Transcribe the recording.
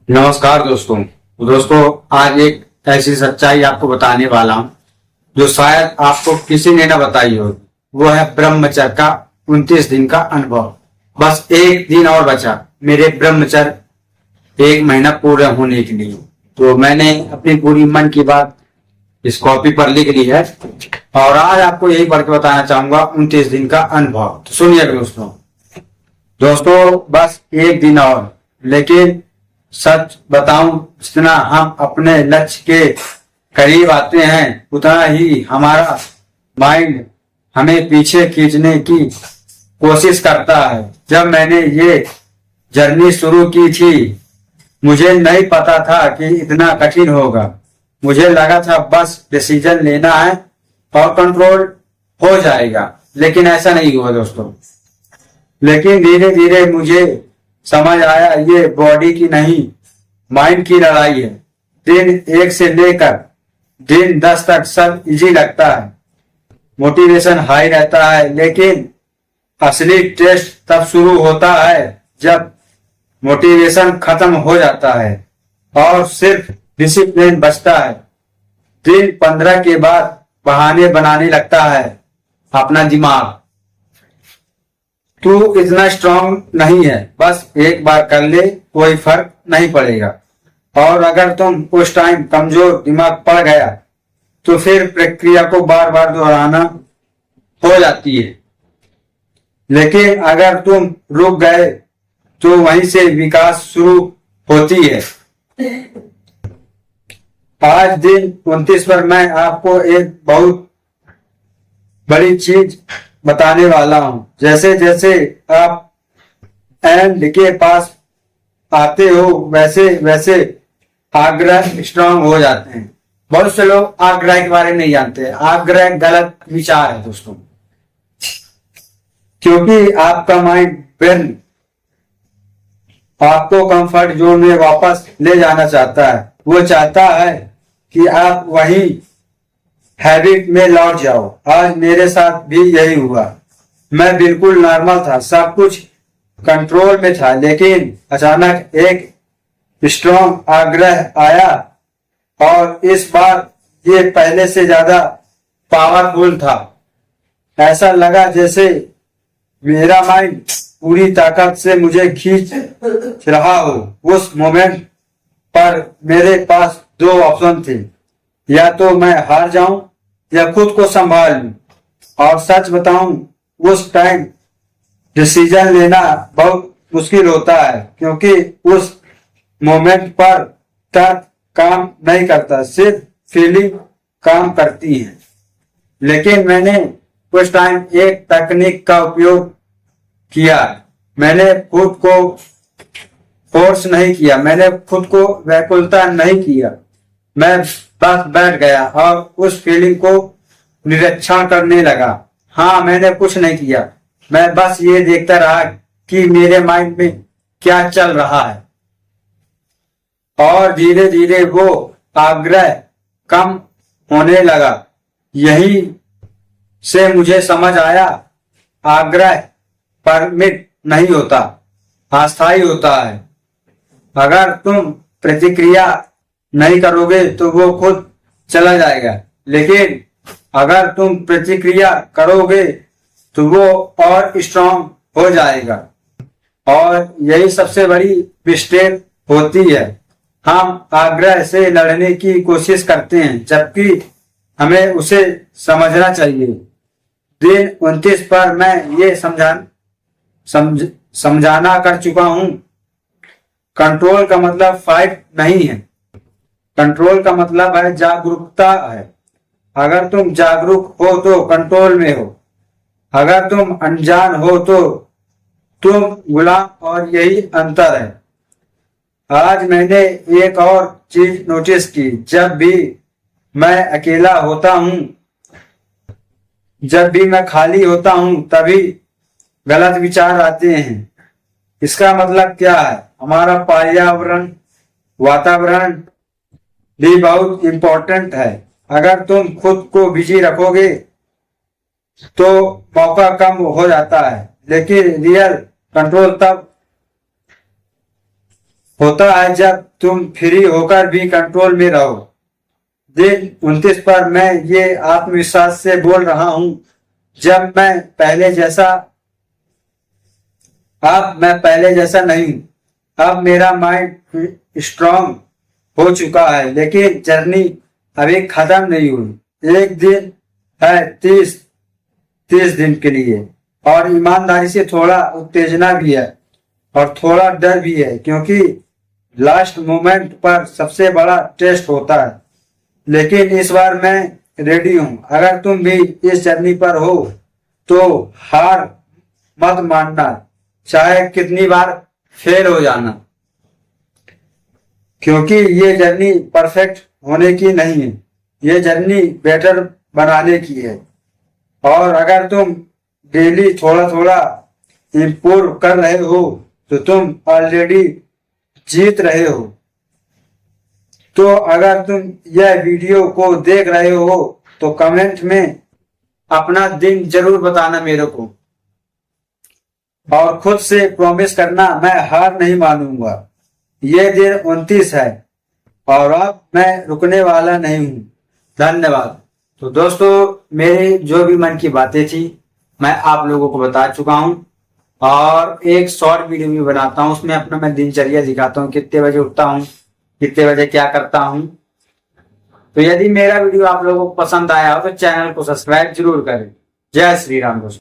नमस्कार दोस्तों आज एक ऐसी सच्चाई आपको बताने वाला हूं जो शायद आपको किसी ने ना बताई हो। वो है ब्रह्मचर्य का 29 दिन का अनुभव। बस एक दिन और बचा मेरे ब्रह्मचर्य 1 महीना पूरा होने के लिए। तो मैंने अपनी पूरी मन की बात इस कॉपी पर लिख ली है और आज आपको यही पढ़ के बताना चाहूंगा 29 दिन का अनुभव। तो सुनिए दोस्तों बस एक दिन और, लेकिन सच बताऊं जितना हम अपने लक्ष्य के करीब आते हैं उतना ही हमारा माइंड हमें पीछे खींचने की कोशिश करता है। जब मैंने ये जर्नी शुरू की थी मुझे नहीं पता था कि इतना कठिन होगा। मुझे लगा था बस डिसीजन लेना है और कंट्रोल हो जाएगा, लेकिन ऐसा नहीं हुआ दोस्तों। लेकिन धीरे धीरे मुझे समझ आया ये बॉडी की नहीं माइंड की लड़ाई है। दिन 1 से लेकर दिन 10 तक सब इजी लगता है, मोटिवेशन हाई रहता है, लेकिन असली टेस्ट तब शुरू होता है जब मोटिवेशन खत्म हो जाता है और सिर्फ डिसिप्लिन बचता है। दिन 15 के बाद बहाने बनाने लगता है अपना दिमाग। तू इतना स्ट्रांग नहीं है, बस एक बार कर ले, कोई फर्क नहीं पड़ेगा। और अगर तुम उस टाइम कमजोर दिमाग पड़ गया तो फिर प्रक्रिया को बार बार दोहराना हो जाती है। लेकिन अगर तुम रुक गए तो वहीं से विकास शुरू होती है। आज दिन 29 पर मैं आपको एक बहुत बड़ी चीज बताने वाला हूं। जैसे जैसे आप एंड के पास आते हो वैसे वैसे आग्रह स्ट्रांग हो जाते हैं। बहुत से लोग आग्रह के बारे में नहीं जानते। आग्रह गलत विचार है दोस्तों, क्योंकि आपका माइंड ब्रेन आपको कंफर्ट जोन में वापस ले जाना चाहता है। वो चाहता है कि आप वही हैबिट में लौट जाओ। आज मेरे साथ भी यही हुआ। मैं बिल्कुल नॉर्मल था, सब कुछ कंट्रोल में था, लेकिन अचानक एक स्ट्रॉन्ग आग्रह आया और इस बार ये पहले से ज्यादा पावरफुल था। ऐसा लगा जैसे मेरा माइंड पूरी ताकत से मुझे खींच रहा हो। उस मोमेंट पर मेरे पास 2 ऑप्शन थे, या तो मैं हार जाऊं या खुद को संभाल लूं। और सच बताऊं उस टाइम डिसीजन लेना बहुत मुश्किल होता है, क्योंकि उस मोमेंट पर तर्क काम नहीं करता, सिर्फ फीलिंग काम करती है। लेकिन मैंने उस टाइम एक टेक्निक का उपयोग किया। मैंने खुद को फोर्स नहीं किया, मैंने खुद को व्याकुलता नहीं किया। मैं बस बैठ गया और उस फीलिंग को निरीक्षण करने लगा। हाँ, मैंने कुछ नहीं किया, मैं बस ये देखता रहा कि मेरे माइंड में क्या चल रहा है। और धीरे धीरे वो आग्रह कम होने लगा। यही से मुझे समझ आया आग्रह परमिट नहीं होता, अस्थायी होता है। अगर तुम प्रतिक्रिया नहीं करोगे तो वो खुद चला जाएगा, लेकिन अगर तुम प्रतिक्रिया करोगे तो वो और स्ट्रांग हो जाएगा। और यही सबसे बड़ी मिस्टेक होती है। हम आग्रह से लड़ने की कोशिश करते हैं, जबकि हमें उसे समझना चाहिए। दिन 29 पर मैं ये समझाना कर चुका हूं। कंट्रोल का मतलब फाइट नहीं है, कंट्रोल का मतलब है जागरूकता है। अगर तुम जागरूक हो तो कंट्रोल में हो, अगर तुम अनजान हो तो तुम गुलाम, और यही अंतर है। आज मैंने एक और चीज नोटिस की। जब भी मैं अकेला होता हूं, जब भी मैं खाली होता हूं, तभी गलत विचार आते हैं। इसका मतलब क्या है? हमारा पर्यावरण, वातावरण भी बहुत इंपॉर्टेंट है। अगर तुम खुद को बिजी रखोगे तो मौका कम हो जाता है, लेकिन रियल कंट्रोल तब होता है जब तुम फ्री होकर भी कंट्रोल में रहो। दिन 29 पर मैं ये आत्मविश्वास से बोल रहा हूं, जब मैं पहले जैसा अब मैं पहले जैसा नहीं। अब मेरा माइंड स्ट्रांग हो चुका है, लेकिन जर्नी अभी खत्म नहीं हुई। एक दिन है 30 दिन के लिए, और ईमानदारी से थोड़ा उत्तेजना भी है और थोड़ा डर भी है, क्योंकि लास्ट मोमेंट पर सबसे बड़ा टेस्ट होता है। लेकिन इस बार मैं रेडी हूं। अगर तुम भी इस जर्नी पर हो तो हार मत मानना, चाहे कितनी बार फेल हो जाना, क्योंकि ये जर्नी परफेक्ट होने की नहीं है, ये जर्नी बेटर बनाने की है। और अगर तुम डेली थोड़ा थोड़ा इम्प्रूव कर रहे हो तो तुम ऑलरेडी जीत रहे हो। तो अगर तुम यह वीडियो को देख रहे हो तो कमेंट में अपना दिन जरूर बताना मेरे को, और खुद से प्रॉमिस करना मैं हार नहीं मानूंगा। ये दिन 29 है और अब मैं रुकने वाला नहीं हूं। धन्यवाद। तो दोस्तों, मेरे जो भी मन की बातें थी मैं आप लोगों को बता चुका हूं, और एक शॉर्ट वीडियो भी बनाता हूं, उसमें अपना मैं दिनचर्या दिखाता हूं, कितने बजे उठता हूं, कितने बजे क्या करता हूं। तो यदि मेरा वीडियो आप लोगों को पसंद आया हो तो चैनल को सब्सक्राइब जरूर करें। जय श्री राम दोस्तों।